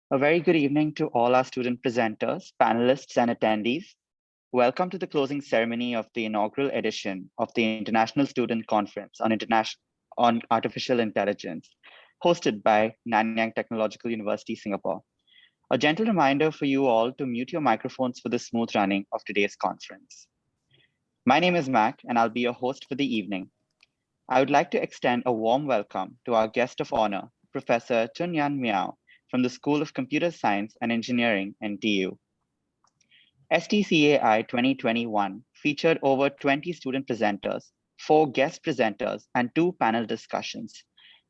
A very good evening to all our student presenters, panelists, and attendees. Welcome to the closing ceremony of the inaugural edition of the International Student Conference on Artificial Intelligence, hosted by Nanyang Technological University, Singapore. A gentle reminder for you all to mute your microphones for the smooth running of today's conference. My name is Mac, and I'll be your host for the evening. I would like to extend a warm welcome to our guest of honor, Professor Chun Miao, from the School of Computer Science and Engineering, NTU. STCAI 2021 featured over 20 student presenters, 4 guest presenters, and 2 panel discussions,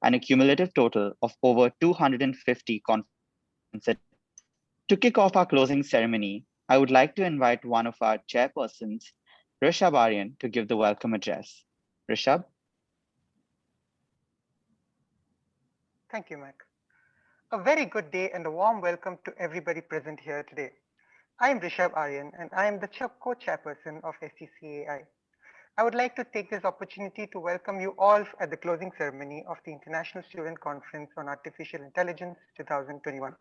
and a cumulative total of over 250 conferences. To kick off our closing ceremony, I would like to invite one of our chairpersons, Rishab Aryan, to give the welcome address. Rishab? Thank you, Mac. A very good day and a warm welcome to everybody present here today. I am Rishab Aryan and I am the co-chairperson of STCAI. I would like to take this opportunity to welcome you all at the closing ceremony of the International Student Conference on Artificial Intelligence 2021.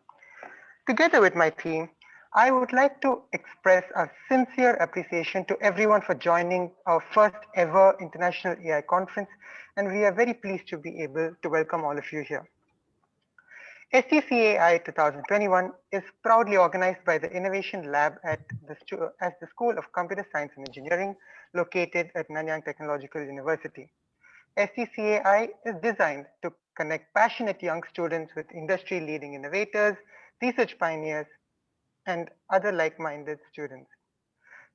Together with my team, I would like to express a sincere appreciation to everyone for joining our first ever International AI Conference, and we are very pleased to be able to welcome all of you here. STCAI 2021 is proudly organized by the Innovation Lab at the School of Computer Science and Engineering, located at Nanyang Technological University. STCAI is designed to connect passionate young students with industry-leading innovators, research pioneers, and other like-minded students.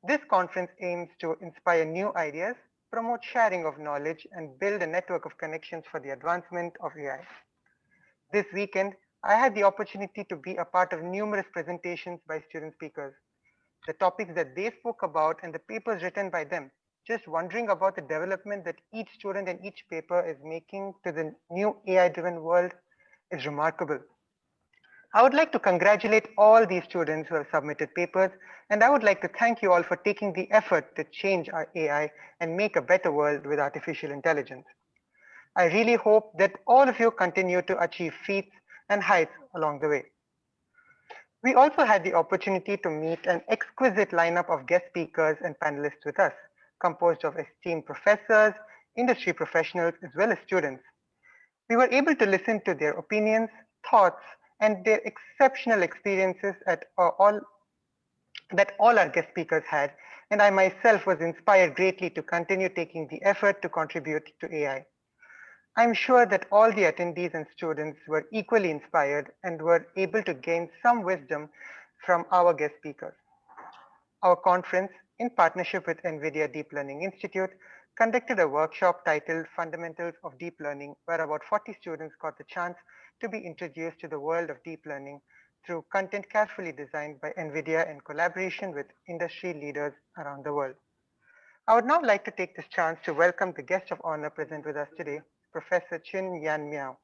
This conference aims to inspire new ideas, promote sharing of knowledge, and build a network of connections for the advancement of AI. This weekend, I had the opportunity to be a part of numerous presentations by student speakers. The topics that they spoke about and the papers written by them, just wondering about the development that each student and each paper is making to the new AI-driven world is remarkable. I would like to congratulate all these students who have submitted papers, and I would like to thank you all for taking the effort to change our AI and make a better world with artificial intelligence. I really hope that all of you continue to achieve feats and heights along the way. We also had the opportunity to meet an exquisite lineup of guest speakers and panelists with us, composed of esteemed professors, industry professionals, as well as students. We were able to listen to their opinions, thoughts, and their exceptional experiences that all our guest speakers had, and I myself was inspired greatly to continue taking the effort to contribute to AI. I'm sure that all the attendees and students were equally inspired and were able to gain some wisdom from our guest speakers. Our conference, in partnership with NVIDIA Deep Learning Institute, conducted a workshop titled Fundamentals of Deep Learning, where about 40 students got the chance to be introduced to the world of deep learning through content carefully designed by NVIDIA in collaboration with industry leaders around the world. I would now like to take this chance to welcome the guest of honor present with us today, Professor Chun Miao,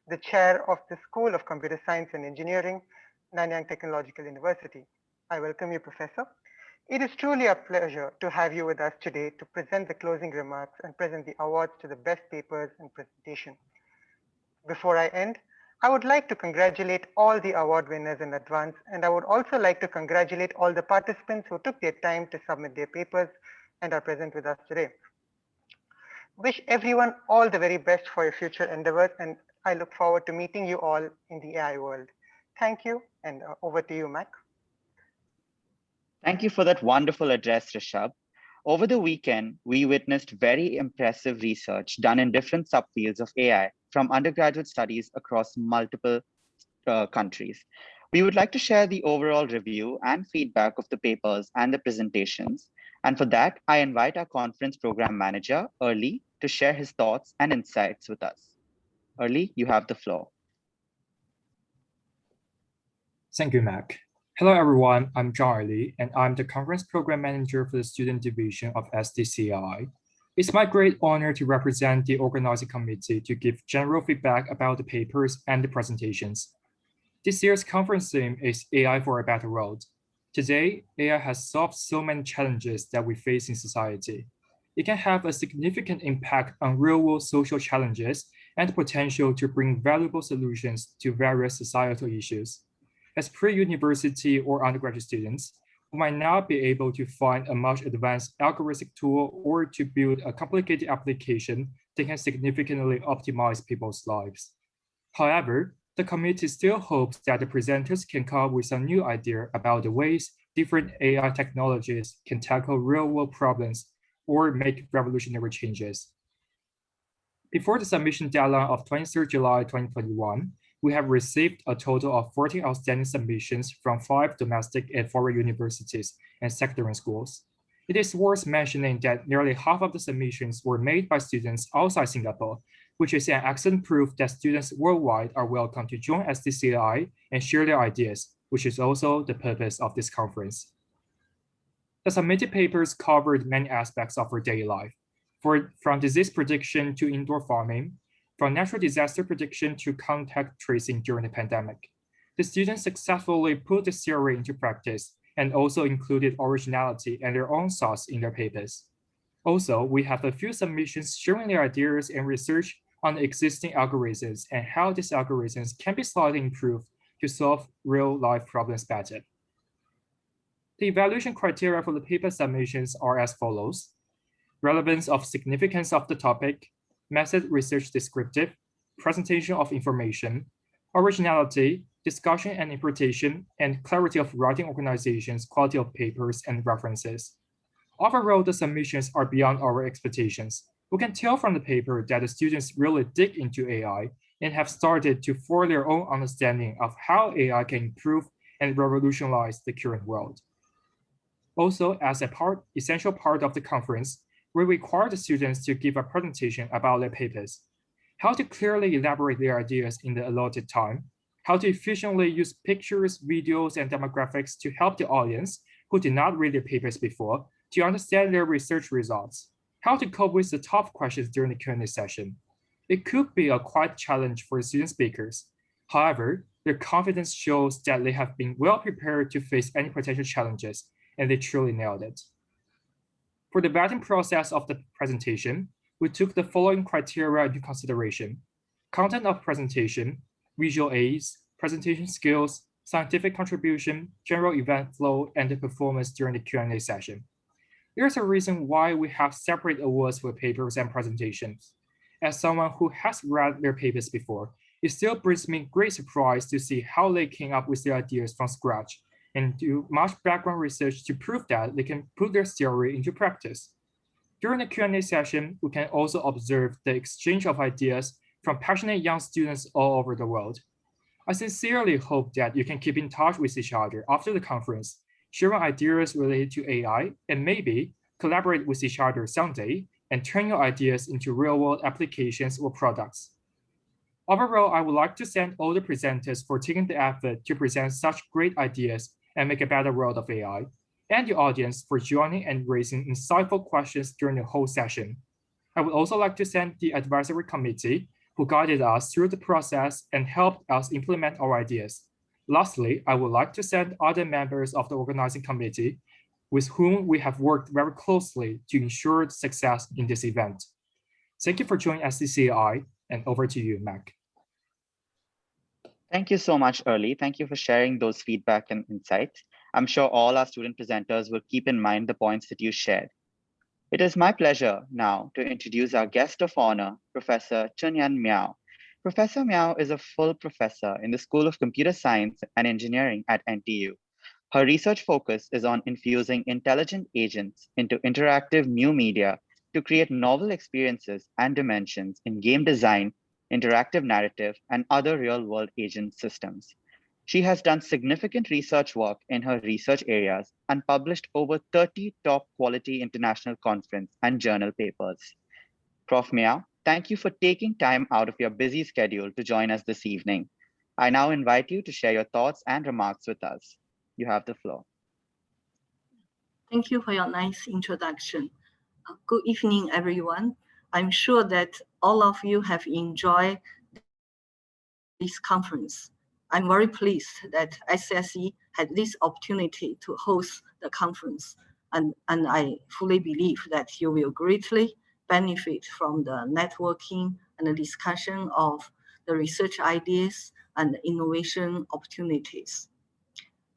the chair of the School of Computer Science and Engineering, Nanyang Technological University. I welcome you, Professor. It is truly a pleasure to have you with us today to present the closing remarks and present the awards to the best papers and presentation. Before I end, I would like to congratulate all the award winners in advance, and I would also like to congratulate all the participants who took their time to submit their papers and are present with us today. Wish everyone all the very best for your future endeavors, and I look forward to meeting you all in the AI world. Thank you, and over to you, Mac. Thank you for that wonderful address, Rishab. Over the weekend, we witnessed very impressive research done in different subfields of AI from undergraduate studies across multiple countries. We would like to share the overall review and feedback of the papers and the presentations. And for that, I invite our conference program manager, Erli, to share his thoughts and insights with us. Erli, you have the floor. Thank you, Mac. Hello, everyone. I'm Erli, and I'm the Conference Program Manager for the Student Division of STCAI. It's my great honor to represent the organizing committee to give general feedback about the papers and the presentations. This year's conference theme is AI for a Better World. Today, AI has solved so many challenges that we face in society. It can have a significant impact on real-world social challenges and the potential to bring valuable solutions to various societal issues. as pre-university or undergraduate students, we might not be able to find a much advanced algorithmic tool or to build a complicated application that can significantly optimize people's lives. However, the committee still hopes that the presenters can come up with some new idea about the ways different AI technologies can tackle real-world problems or make revolutionary changes. Before the submission deadline of 23rd July 2021, we have received a total of 14 outstanding submissions from 5 domestic and foreign universities and secondary schools. It is worth mentioning that nearly half of the submissions were made by students outside Singapore, which is an excellent proof that students worldwide are welcome to join STCAI and share their ideas, which is also the purpose of this conference. The submitted papers covered many aspects of our daily life, from disease prediction to indoor farming, from natural disaster prediction to contact tracing during the pandemic. The students successfully put the theory into practice and also included originality and their own thoughts in their papers. Also, we have a few submissions sharing their ideas and research on the existing algorithms and how these algorithms can be slightly improved to solve real-life problems better. The evaluation criteria for the paper submissions are as follows: relevance of significance of the topic, method research descriptive, presentation of information, originality, discussion and interpretation, and clarity of writing organizations, quality of papers, and references. Overall, the submissions are beyond our expectations. We can tell from the paper that the students really dig into AI and have started to form their own understanding of how AI can improve and revolutionize the current world. Also, as a essential part of the conference, we require the students to give a presentation about their papers, how to clearly elaborate their ideas in the allotted time, how to efficiently use pictures, videos, and demographics to help the audience who did not read their papers before to understand their research results, how to cope with the tough questions during the Q&A session. It could be a quite challenge for the student speakers. However, their confidence shows that they have been well prepared to face any potential challenges, and they truly nailed it. For the vetting process of the presentation, we took the following criteria into consideration: content of presentation, visual aids, presentation skills, scientific contribution, general event flow, and the performance during the Q&A session. There's a reason why we have separate awards for papers and presentations. As someone who has read their papers before, it still brings me great surprise to see how they came up with their ideas from scratch and do much background research to prove that they can put their theory into practice. During the Q&A session, we can also observe the exchange of ideas from passionate young students all over the world. I sincerely hope that you can keep in touch with each other after the conference, sharing ideas related to AI, and maybe collaborate with each other someday and turn your ideas into real-world applications or products. Overall, I would like to thank all the presenters for taking the effort to present such great ideas and make a better world of AI, and the audience for joining and raising insightful questions during the whole session. I would also like to thank the advisory committee who guided us through the process and helped us implement our ideas. Lastly, I would like to thank other members of the organizing committee with whom we have worked very closely to ensure success in this event. Thank you for joining STCAI, and over to you, Mac. Thank you so much, Erli. Thank you for sharing those feedback and insights. I'm sure all our student presenters will keep in mind the points that you shared. It is my pleasure now to introduce our guest of honor, Professor Chun Miao. Professor Miao is a full professor in the School of Computer Science and Engineering at NTU. Her research focus is on infusing intelligent agents into interactive new media to create novel experiences and dimensions in game design, interactive narrative, and other real-world agent systems. She has done significant research work in her research areas and published over 30 top quality international conference and journal papers. Prof. Miao, thank you for taking time out of your busy schedule to join us this evening. I now invite you to share your thoughts and remarks with us. You have the floor. Thank you for your nice introduction. Good evening, everyone. I'm sure that all of you have enjoyed this conference. I'm very pleased that SCSE had this opportunity to host the conference, and I fully believe that you will greatly benefit from the networking and the discussion of the research ideas and innovation opportunities.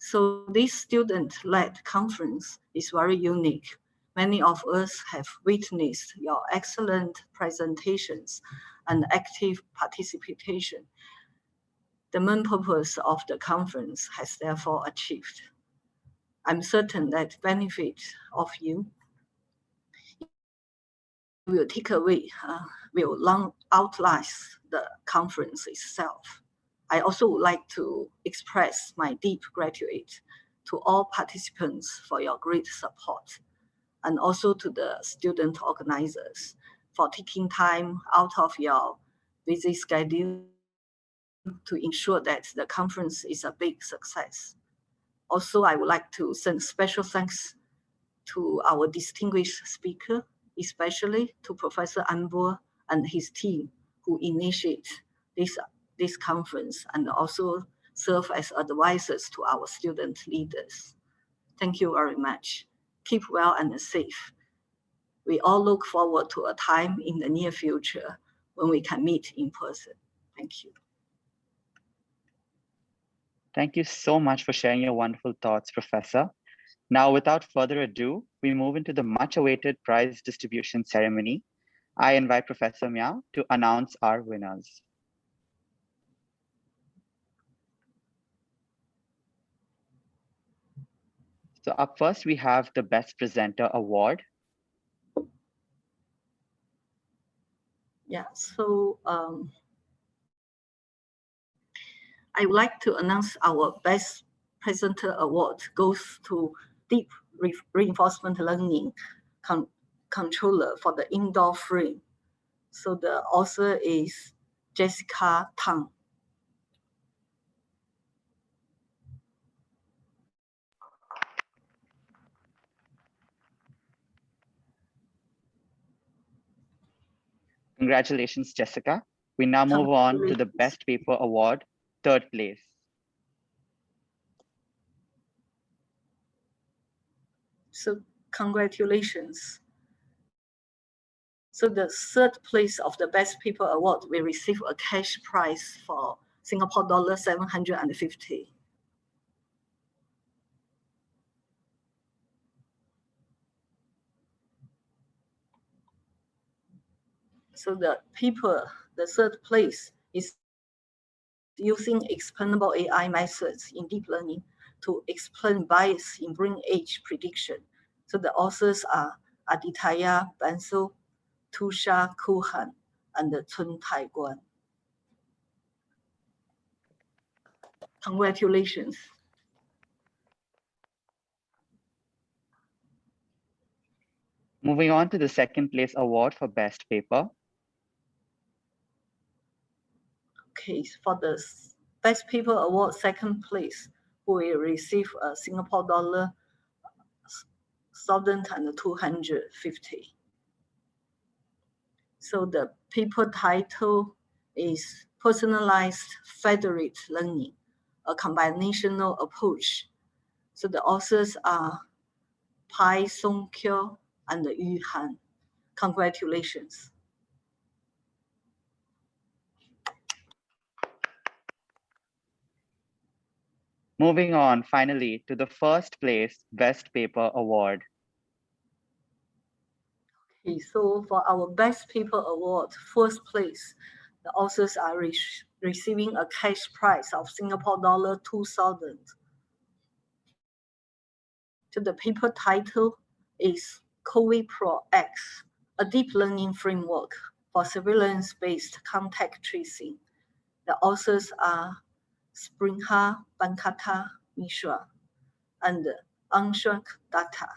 So this student-led conference is very unique. Many of us have witnessed your excellent presentations and active participation. The main purpose of the conference has therefore achieved. I'm certain that benefit of you will take away, will long outlast the conference itself. I also would like to express my deep gratitude to all participants for your great support, and also to the student organizers for taking time out of your busy schedule to ensure that the conference is a big success. Also, I would like to send special thanks to our distinguished speaker, especially to Professor Anbo and his team who initiate this conference and also serve as advisors to our student leaders. Thank you very much. Keep well and safe. We all look forward to a time in the near future when we can meet in person. Thank you. Thank you so much for sharing your wonderful thoughts, Professor. Now, without further ado, we move into the much-awaited prize distribution ceremony. I invite Professor Miao to announce our winners. So up first, we have the Best Presenter Award. Yeah, so I would like to announce our Best Presenter Award goes to Deep Reinforcement Learning Controller for the indoor frame. So the author is Jessica Tang. Congratulations, Jessica. We now move on to the Best Paper Award, third place. So congratulations. So the third place of the Best Paper Award will receive a cash prize for Singapore dollar 750. So the third place is using explainable AI methods in deep learning to explain bias in brain age prediction. So the authors are Aditya Bansal, Tusha Kuhan, and Chun. Congratulations. Moving on to the second place award for Best Paper. Okay, for the Best Paper Award, second place, we will receive a Singapore dollar 1,250. So the paper title is Personalized Federated Learning, a combinational approach. So the authors are Pai Song Kyo and Yu Han. Congratulations. Moving on, finally, to the first place Best Paper Award. Okay, so for our Best Paper Award, first place, the authors are receiving a cash prize of Singapore dollar 2,000. So the paper title is COVID Pro X, a deep learning framework for surveillance-based contact tracing. The authors are Springha Bankata Mishra and Anshak Datta.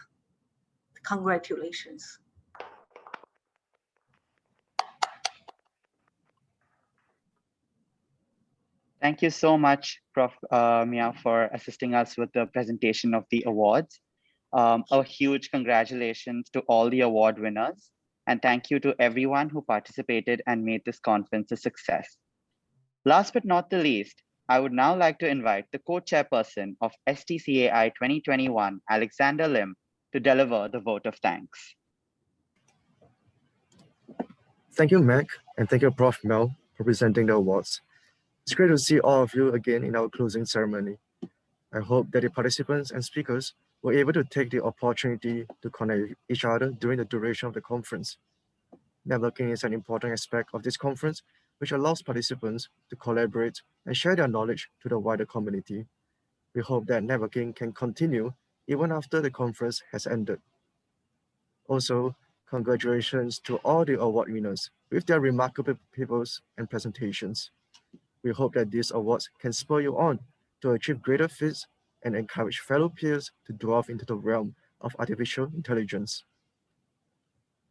Congratulations. Thank you so much, Prof. Miao, for assisting us with the presentation of the awards. A huge congratulations to all the award winners, and thank you to everyone who participated and made this conference a success. Last but not the least, I would now like to invite the co-chairperson of STCAI 2021, Alexander Lim, to deliver the vote of thanks. Thank you, Mac, and thank you, Prof. Mel, for presenting the awards. It's great to see all of you again in our closing ceremony. I hope that the participants and speakers were able to take the opportunity to connect with each other during the duration of the conference. Networking is an important aspect of this conference, which allows participants to collaborate and share their knowledge to the wider community. We hope that networking can continue even after the conference has ended. Also, congratulations to all the award winners with their remarkable papers and presentations. We hope that these awards can spur you on to achieve greater feats and encourage fellow peers to delve into the realm of artificial intelligence.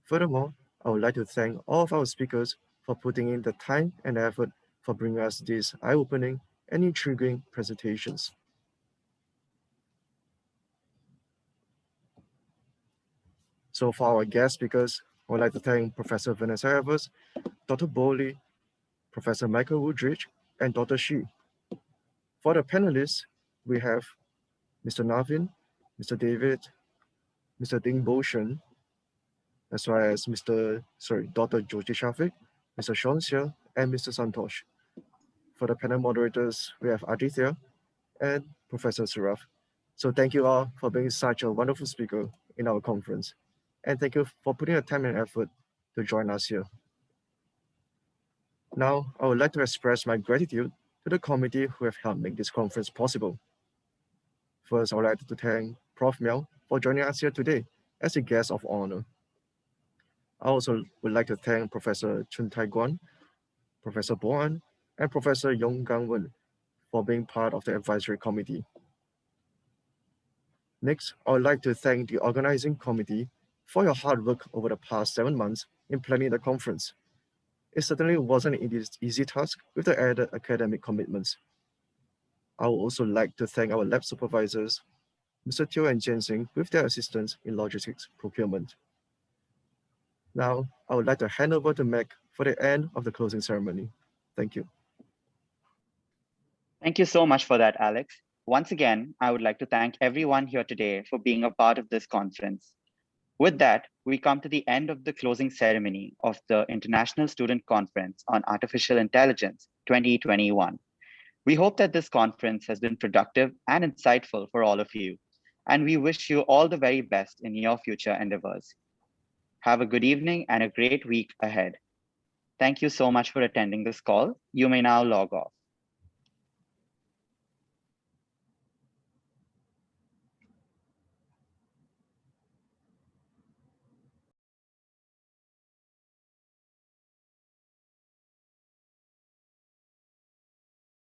Furthermore, I would like to thank all of our speakers for putting in the time and effort for bringing us these eye-opening and intriguing presentations. So for our guest speakers, I would like to thank Professor Vanessa Evers, Dr. Bowley, Professor Michael Woodridge, and Dr. Shi. For the panelists, we have Mr. Navin, Mr. David, Mr. Ding Boshan, as well as Dr. Jyoti Shafiq, Mr. Sean Xia, and Mr. Santosh. For the panel moderators, we have Aditya and Professor Suraf. So thank you all for being such a wonderful speaker in our conference. And thank you for putting the time and effort to join us here. Now, I would like to express my gratitude to the committee who have helped make this conference possible. First, I would like to thank Prof. Miao for joining us here today as a guest of honor. I also would like to thank Professor Chun Guan, Professor Boan, and Professor Yong Gang Wen for being part of the advisory committee. Next, I would like to thank the organizing committee for your hard work over the past 7 months in planning the conference. It certainly wasn't an easy task with the added academic commitments. I would also like to thank our lab supervisors, Mr. Teo and Jensing, with their assistance in logistics procurement. Now, I would like to hand over to Meg for the end of the closing ceremony. Thank you. Thank you so much for that, Alex. Once again, I would like to thank everyone here today for being a part of this conference. With that, we come to the end of the closing ceremony of the International Student Conference on Artificial Intelligence 2021. We hope that this conference has been productive and insightful for all of you, and we wish you all the very best in your future endeavors. Have a good evening and a great week ahead. Thank you so much for attending this call. You may now log off.